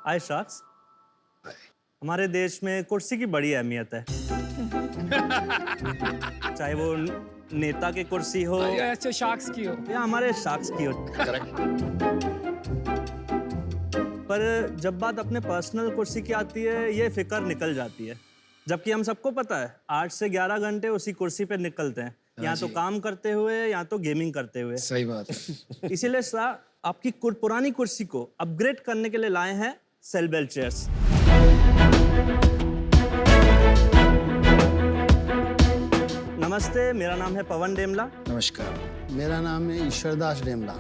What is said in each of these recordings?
हाय sharks. हमारे देश में कुर्सी की बड़ी अहमियत है। चाहे वो नेता की कुर्सी हो अच्छा शार्क्स की हो। या हमारे शार्क्स की हो। पर जब बात अपने पर्सनल कुर्सी की आती है, ये फिक्र निकल जाती है। जबकि हम सबको पता है 8 से 11 घंटे उसी कुर्सी पे निकलते हैं, या तो काम करते हुए या तो गेमिंग करते हुए। सही बात है। इसीलिए सर आपकी पुरानी कुर्सी को अपग्रेड करने के लिए लाए हैं सेलबेल चेयर्स। नमस्ते, मेरा नाम है पवन डेमला। नमस्कार। मेरा नाम है ईश्वरदास डेमला।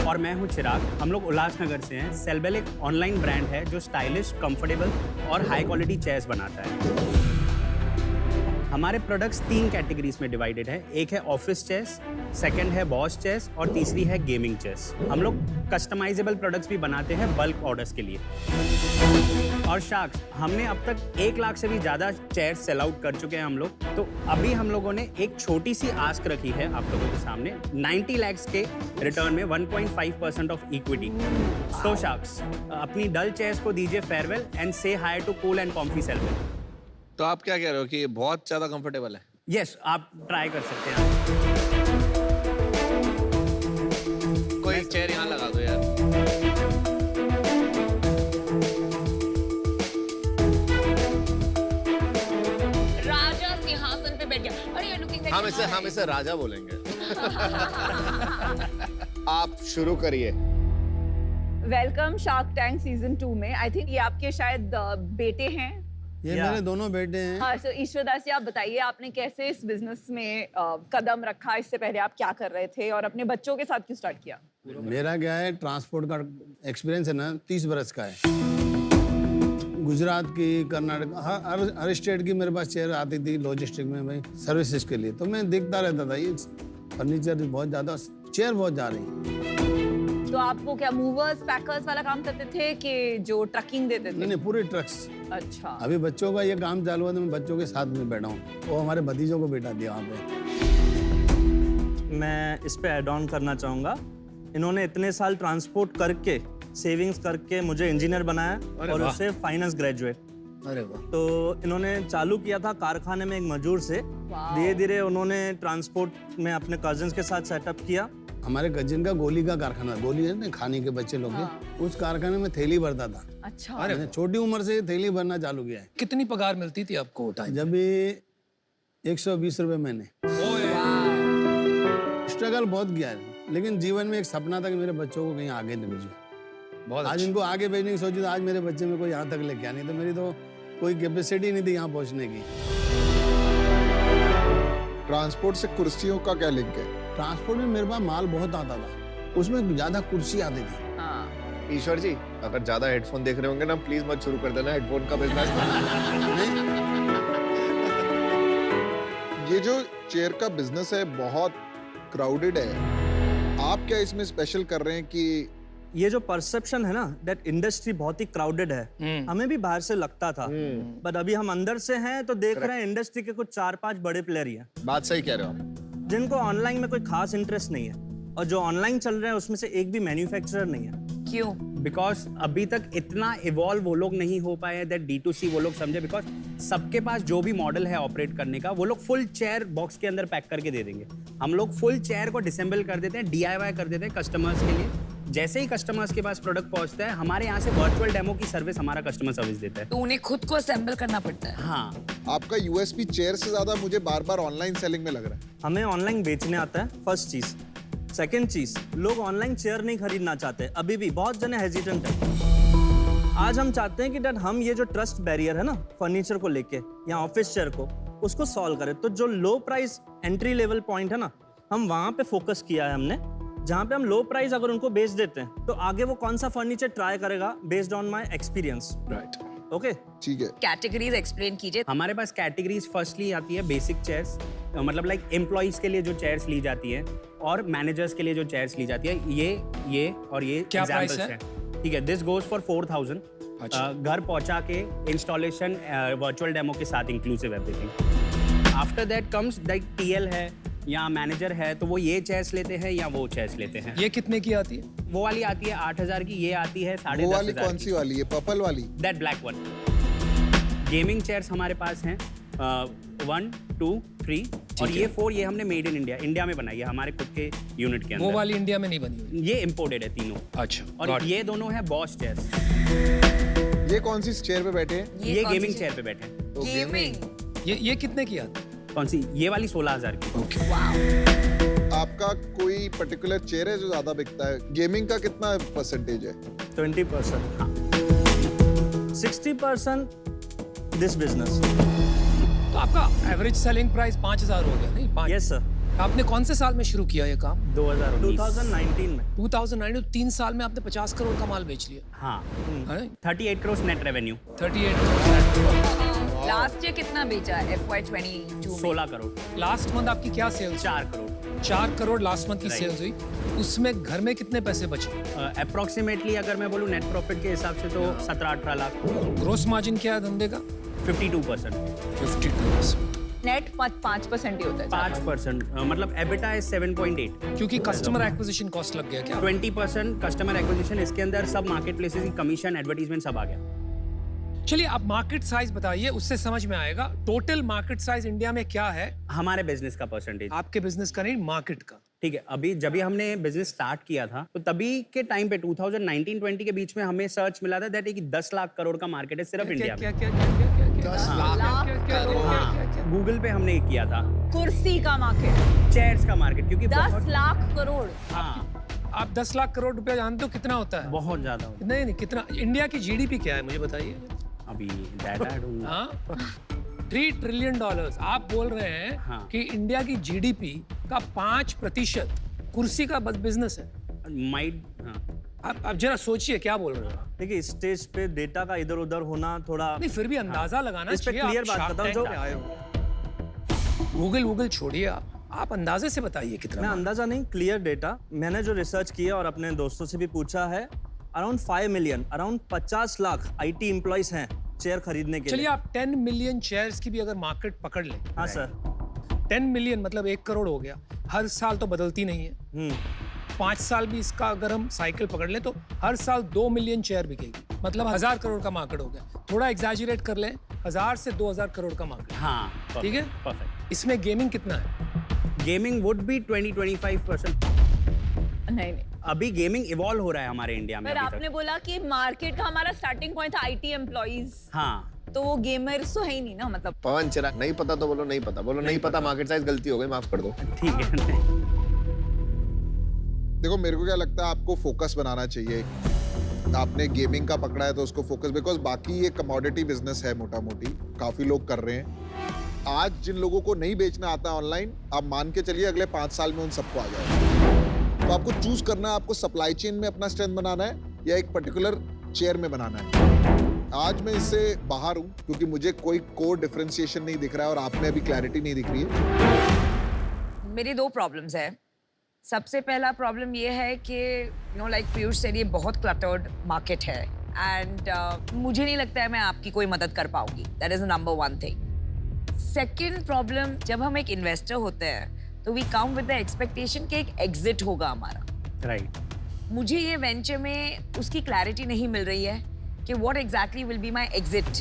और मैं हूं चिराग। हम लोग उल्लासनगर से हैं। सेलबेल एक ऑनलाइन ब्रांड है जो स्टाइलिश, कंफर्टेबल और हाई क्वालिटी चेयर्स बनाता है। हमारे प्रोडक्ट्स 3 कैटेगरीज में डिवाइडेड है। एक है ऑफिस चेयर्स, सेकंड है बॉस चेयर्स और तीसरी है गेमिंग चेयर्स। हम लोग कस्टमाइजेबल प्रोडक्ट्स भी बनाते हैं बल्क ऑर्डर्स के लिए। और शार्क्स, हमने अब तक 1 लाख से भी ज़्यादा चेयर्स सेल आउट कर चुके हैं हम लोग। तो अभी हम लोगों ने एक छोटी सी आस्क रखी है आप लोगों के सामने, 90 लाख के रिटर्न में 1.5% ऑफ इक्विटी। सो शार्क्स, अपनी डल चेयर्स को दीजिए फेयरवेल एंड से हाय टू कूल एंड कॉम्फी सेलबेल। तो आप क्या कह रहे हो कि ये बहुत ज्यादा कंफर्टेबल है? यस, आप ट्राई कर सकते हैं। कोई एक चेयर यहाँ लगा दो यार। राजा सिंहासन पे बैठ गया। और you're looking like हम इसे राजा बोलेंगे। आप शुरू करिए। वेलकम शार्क टैंक सीजन 2 में। आई थिंक ये आपके शायद बेटे हैं। ये या। मेरे दोनों बेटे हैं। हाँ, सो ईश्वरदास जी, आप बताइए आपने कैसे इस बिजनेस में कदम रखा? इससे पहले आप क्या कर रहे थे और अपने बच्चों के साथ क्यों स्टार्ट किया? मेरा क्या है, ट्रांसपोर्ट का एक्सपीरियंस है ना, 30 बरस का है। गुजरात की, कर्नाटक, हर स्टेट की मेरे पास चेयर आती थी लॉजिस्टिक में भाई, सर्विसेज के लिए। तो मैं देखता रहता था ये फर्नीचर बहुत ज़्यादा, चेयर बहुत जा रही। तो आप वो क्या मूवर्स पैकर्स वाला काम करते थे कि जो ट्रकिंग देते थे? नहीं, पूरे ट्रक्स। अच्छा। अभी बच्चों का ये काम चालू हुआ तो मैं बच्चों के साथ में बैठा हूँ। वो हमारे भतीजों को बैठा दिया वहाँ पे। मैं इस पे ऐड ऑन करना चाहूँगा। इन्होंने इतने साल ट्रांसपोर्ट करके, सेविंग्स करके मुझे इंजीनियर बनाया और उससे फाइनेंस ग्रेजुएट। अरे वाह। तो इन्होंने चालू किया था कारखाने में एक मजदूर से। धीरे धीरे उन्होंने ट्रांसपोर्ट में अपने कजिन्स के साथ सेटअप किया। हमारे कजिन का गोली का कारखाना, गोली है ना खाने के बच्चे लोग के, उस कारखाने में थैली भरता था। अच्छा। मैंने छोटी उम्र से थैली भरना चालू किया है। कितनी पगार मिलती थी आपको टाइम? जब भी 120 रुपए महीने। स्ट्रगल बहुत किया है, लेकिन जीवन में एक सपना था कि मेरे बच्चों को कहीं आगे नहीं भेजूं। बहुत आज इनको आगे भेजने की सोची तो आज मेरे बच्चे में कोई यहाँ तक लेके आया, नहीं तो मेरी तो कोई कैपेसिटी नहीं थी यहाँ पहुँचने की। ट्रांसपोर्ट से कुर्सियों का क्या लिंक है? ट्रांसपोर्ट में मेरे पास माल बहुत आता था, उसमें ज्यादा कुर्सी आती थी। हाँ। ईश्वर जी, अगर ज्यादा हेडफोन देख रहे होंगे ना, प्लीज मत शुरू कर देना हेडफोन का बिजनेस। ये जो चेयर का बिजनेस है बहुत क्राउडेड है। आप क्या इसमें स्पेशल कर रहे हैं कि ये जो परसेप्शन है ना, दैट इंडस्ट्री बहुत ही क्राउडेड है, हमें भी बाहर से लगता था, बट अभी हम अंदर से हैं तो देख रहे हैं इंडस्ट्री के कुछ 4-5 बड़े प्लेयर ही हैं बात सही कह रहे हो आप। जिनको ऑनलाइन में कोई खास इंटरेस्ट नहीं है, और जो ऑनलाइन चल रहे हैं उसमें से एक भी मैन्युफैक्चरर नहीं है। क्यों? बिकॉज अभी तक इतना इवॉल्व वो लोग नहीं हो पाए दैट D2C वो लोग समझे। बिकॉज सबके पास जो भी मॉडल है ऑपरेट करने का, वो लोग फुल चेयर बॉक्स के अंदर पैक करके दे देंगे। हम लोग फुल चेयर को डिसेंबल कर देते हैं, DIY कर देते हैं कस्टमर्स के लिए। जैसे ही कस्टमर्स के पास प्रोडक्ट पहुंचता है, हमारे यहाँ से वर्चुअल डेमो की सर्विस हमारा कस्टमर सर्विस देता है। तो उन्हें खुद को असेंबल करना पड़ता है। हाँ, आपका यूएसपी चेयर से ज्यादा मुझे बार बार ऑनलाइन सेलिंग में लग रहा है। हमें ऑनलाइन बेचने आता है, फर्स्ट चीज। सेकंड चीज, लोग ऑनलाइन चेयर नहीं खरीदना चाहते, अभी भी बहुत जने हेजिटेंट है। आज हम चाहते हैं कि डैड हम ये जो ट्रस्ट बैरियर है ना फर्नीचर को लेके या ऑफिस चेयर को, उसको सॉल्व करें। तो जो लो प्राइस एंट्री लेवल पॉइंट है ना, हम वहां पे फोकस किया है हमने, जहाँ पे हम लो प्राइस अगर उनको बेच देते हैं तो आगे वो कौन सा फर्नीचर ट्राई करेगा based on my experience. Right. Okay, ठीक है। कैटेगरीज एक्सप्लेन कीजिए। हमारे पास कैटेगरीज फर्स्टली आती है बेसिक चेयर्स, मतलब लाइक एम्प्लॉइज के लिए जो चेयर्स ली जाती है और मैनेजर्स के लिए जो चेयर्स ली जाती है। ये और ये क्या प्राइस एग्जांपल्स है? हैं। ठीक है, दिस गोज फॉर 4000। घर पहुंचा के इंस्टॉलेशन वर्चुअल डेमो के साथ inclusive everything. After that comes like TL है, यहाँ मैनेजर है तो वो ये चेयर्स लेते हैं या वो चेयर्स लेते हैं। ये कितने की आती है? वो वाली आती है 8,000 की, ये आती है वो वाली 10,500 कौन सी वाली है? पर्पल वाली? That black one. Gaming chairs हमारे पास हैं 1, 2, 3 और ये 4, ये हमने मेड इन इंडिया, इंडिया में बनाई है हमारे खुद के यूनिट के वो अंदर। वाली इंडिया में नहीं बनी हुई। ये इम्पोर्टेड है तीनों। अच्छा। और ये दोनों है बॉस चेयर्स। ये कौन सी चेयर पे बैठे हैं? ये कौन सी गेमिंग चेयर पे बैठे हैं। तो गेमिंग। ये कितने की आती है? कौन सी? ये वाली 16,000 की। ओके। आपका कोई पर्टिकुलर चेयर है जो ज्यादा बिकता है? गेमिंग का कितना परसेंटेज है? 20%, हाँ। 60% दिस बिजनेस। तो आपका एवरेज सेलिंग प्राइस 5,000 हो गया नहीं? 5। Yes sir. आपने कौन से साल में शुरू किया ये काम? 2019 में। 2009 तो 3 साल में आपने 50 करोड़ का माल बेच लिया। हाँ, है? 38 crore net revenue. 38। Last year कितना बेचा FY22 में? 16 करोड़। लास्ट मंथ आपकी क्या sales? 4 crore. 4 crore last month की Right. सेल्स हुई। उसमें घर में कितने पैसे बचे? अप्रोक्सीमेटली अगर मैं बोलूँ नेट प्रॉफिट के हिसाब से तो 17-18 लाख। ग्रोस मार्जिन क्या है धंधे का? 52%। 52%। नेट 5% ही होता है। 5%, मतलब एबिटा इज 7.8। क्योंकि कस्टमर एक्विजिशन कॉस्ट लग गया क्या? 20% कस्टमर एक्विजिशन, इसके अंदर सब मार्केट प्लेसेस की कमीशन, एडवर्टीजमेंट सब आ गया। चलिए आप मार्केट साइज बताइए, उससे समझ में आएगा टोटल मार्केट साइज इंडिया में क्या है। हमारे बिजनेस का परसेंटेज, आपके बिजनेस का नहीं, मार्केट का। ठीक है। अभी जब भी हमने बिजनेस स्टार्ट किया था तो तभी के टाइम पे 2019-20 के बीच में हमें सर्च मिला था दैट एक 10 लाख करोड़ का मार्केट है सिर्फ इंडिया में। क्या 10 लाख करोड़। हाँ, गूगल पे हमने किया था। कुर्सी का मार्केट चेयर्स का मार्केट, क्योंकि 10 लाख करोड़। हाँ, आप 10 लाख करोड़ रुपया जानते हो कितना होता है? बहुत ज्यादा होता नहीं नहीं, कितना? इंडिया की जीडीपी क्या है मुझे बताइए। है। अभी डाटा ढूंढना। हाँ, $3 ट्रिलियन। आप बोल रहे हैं हाँ। कि इंडिया की जीडीपी का 5% कुर्सी का बस बिजनेस है। माइट, हाँ। आप जरा सोचिए क्या बोल रहे हो। देखिए स्टेज पे डेटा का इधर उधर होना थोड़ा। नहीं फिर भी अंदाजा लगाना इस पे चाहिए। क्लियर आप बात Shark बताऊं Tank जो पे आए हो। गूगल छोड़िए, आप अंदाजे से बताइए कितना। मैं अंदाजा नहीं, क्लियर डेटा। मैंने जो रिसर्च किया और अपने दोस्तों से भी पूछा है, around 5 million, around 50 lakh IT employees हैं चेयर खरीदने के चलिए लिए। आप 10 मिलियन चेयर्स की भी अगर मार्केट पकड़ लें। हाँ सर। 10 मिलियन मतलब 1 करोड़ हो गया। हर साल तो बदलती नहीं है। 5 साल भी इसका अगर हम साइकिल पकड़ लें तो हर साल 2 मिलियन चेयर बिकेगी, मतलब 1000 करोड़ का मार्केट हो गया। थोड़ा एग्जैजरेट कर लें, 1000 से 2000 करोड़ का मार्केट। हाँ, ठीक है? परफेक्ट। इसमें गेमिंग कितना है? Gaming would be 20-25%। नहीं नहीं, अभी गेमिंग इवॉल्व हो रहा है हमारे इंडिया में पर अभी आपने तक। बोला कि मार्केट का हमारा स्टार्टिंग पॉइंट था IT एम्प्लॉइज, हाँ, तो वो गेमर्स तो है ही नहीं ना, मतलब। पवन चिराग, नहीं पता तो बोलो नहीं पता, बोलो नहीं पता, मार्केट साइज गलती हो गई, माफ कर दो। ठीक है। देखो मेरे को क्या लगता है, आपको फोकस बनाना चाहिए। आपने गेमिंग का पकड़ा है तो उसको फोकस, बिकॉज बाकी ये कमोडिटी बिजनेस है, मोटा मोटी काफी लोग कर रहे हैं। आज जिन लोगों को नहीं बेचना आता ऑनलाइन, आप मान के चलिए अगले 5 साल में उन सबको आ जाएगा। तो आपको चूज करना है, आपको सप्लाई चेन में अपना स्ट्रेंथ बनाना है या एक पर्टिकुलर चेयर में बनाना है। आज मैं इससे बाहर हूं क्योंकि मुझे कोई कोर डिफरेंशिएशन नहीं दिख रहा है और आप में अभी क्लैरिटी नहीं दिख रही है। मेरी 2 प्रॉब्लम्स है। सबसे पहला प्रॉब्लम ये है कि लाइक पीयूष सेड, ये बहुत क्लटर्ड मार्केट है एंड मुझे नहीं लगता है मैं आपकी कोई मदद कर पाऊंगी। That is the number 1 thing. Second problem, जब हम एक इन्वेस्टर होते हैं तो we come with the expectation कि एक एग्जिट होगा हमारा। राइट। मुझे ये वेंचर में उसकी क्लैरिटी नहीं मिल रही है कि what exactly will be my exit,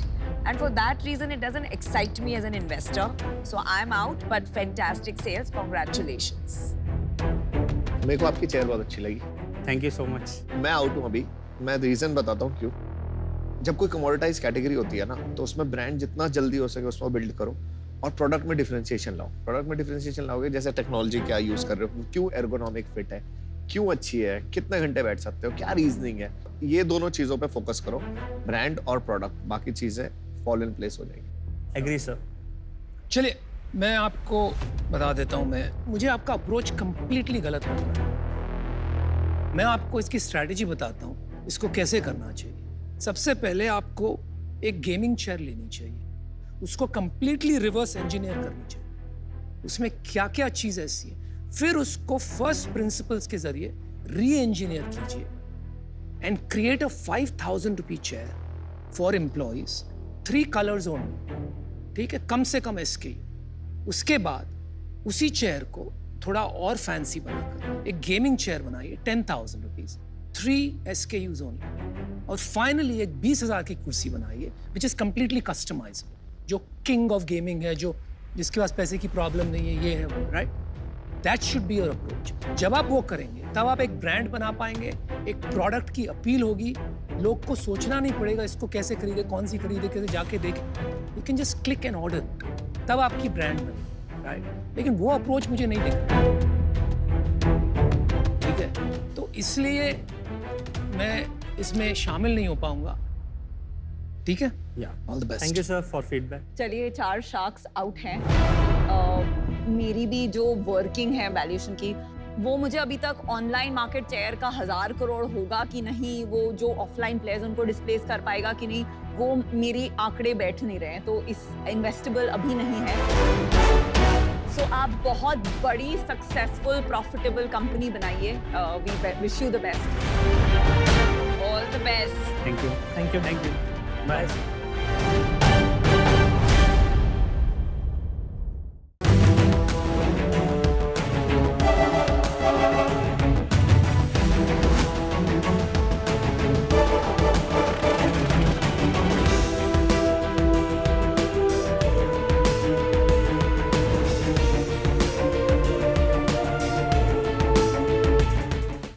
and for that reason it doesn't excite me as an investor. So I am out, but fantastic sales, congratulations. मेरे को आपकी चेयर बहुत अच्छी लगी। Thank you so much. मैं आउट हूँ अभी, मैं रीजन बताता हूँ क्यों। जब कोई कमोडिटाइज कैटेगरी होती है ना, तो उसमें ब्रांड जितना जल्दी हो सके उसमें बिल्ड करो और प्रोडक्ट में डिफरेंशिएशन लाओ। प्रोडक्ट में डिफरेंशिएशन लाओगे, जैसे टेक्नोलॉजी क्या यूज कर रहे हो, क्यों एर्गोनॉमिक फिट है, क्यों अच्छी है, कितने घंटे बैठ सकते हो, क्या रीजनिंग है, ये दोनों चीजों पे फोकस करो, ब्रांड और प्रोडक्ट, बाकी चीजें फॉल इन प्लेस हो जाएंगी। Agree sir. चलिए मैं आपको बता देता हूँ, मुझे आपका अप्रोच कंप्लीटली गलत लग रहा है। मैं आपको इसकी स्ट्रैटेजी बताता हूँ, इसको कैसे करना चाहिए। सबसे पहले आपको एक गेमिंग चेयर लेनी चाहिए, उसको कंप्लीटली रिवर्स इंजीनियर करनी चाहिए, उसमें क्या क्या चीज़ ऐसी है, फिर उसको फर्स्ट प्रिंसिपल्स के जरिए री इंजीनियर कीजिए and create a 5,000 rupee chair for employees, 3 colours only, ठीक है, कम से कम SKU। उसके बाद उसी चेयर को थोड़ा और फैंसी बनाकर एक गेमिंग चेयर बनाइए 10,000 रुपीज, 3 SKUs ओनली, और फाइनली एक 20,000 की कुर्सी बनाइए विच इज कंप्लीटली कस्टमाइजेबल, जो किंग ऑफ गेमिंग है, जो जिसके पास पैसे की प्रॉब्लम नहीं है, ये है वो, right? That should be your approach. जब आप वो करेंगे तब आप एक ब्रांड बना पाएंगे, एक प्रोडक्ट की अपील होगी, लोग को सोचना नहीं पड़ेगा इसको कैसे खरीदे, कौन सी खरीदे, कैसे जाके देखें, you can just click and order, तब आपकी ब्रांड बने, राइट? लेकिन वो अप्रोच मुझे नहीं दिख रहा, ठीक है? तो इसलिए मैं इसमें शामिल नहीं हो पाऊंगा, ठीक है? All the best. Thank you sir for feedback. चलिए 4 शार्क्स आउट हैं। मेरी भी जो वर्किंग है वैल्यूएशन की, वो मुझे अभी तक ऑनलाइन मार्केट शेयर का 1000 करोड़ होगा कि नहीं, वो जो ऑफलाइन प्लेयर्स उनको डिस्प्लेस कर पाएगा कि नहीं, वो मेरी आंकड़े बैठ नहीं रहे हैं, तो इस इन्वेस्टेबल अभी नहीं है। सो आप बहुत बड़ी सक्सेसफुल प्रॉफिटेबल कंपनी बनाइए। We wish you the best. All the best. Thank you, thank you, thank you, bye.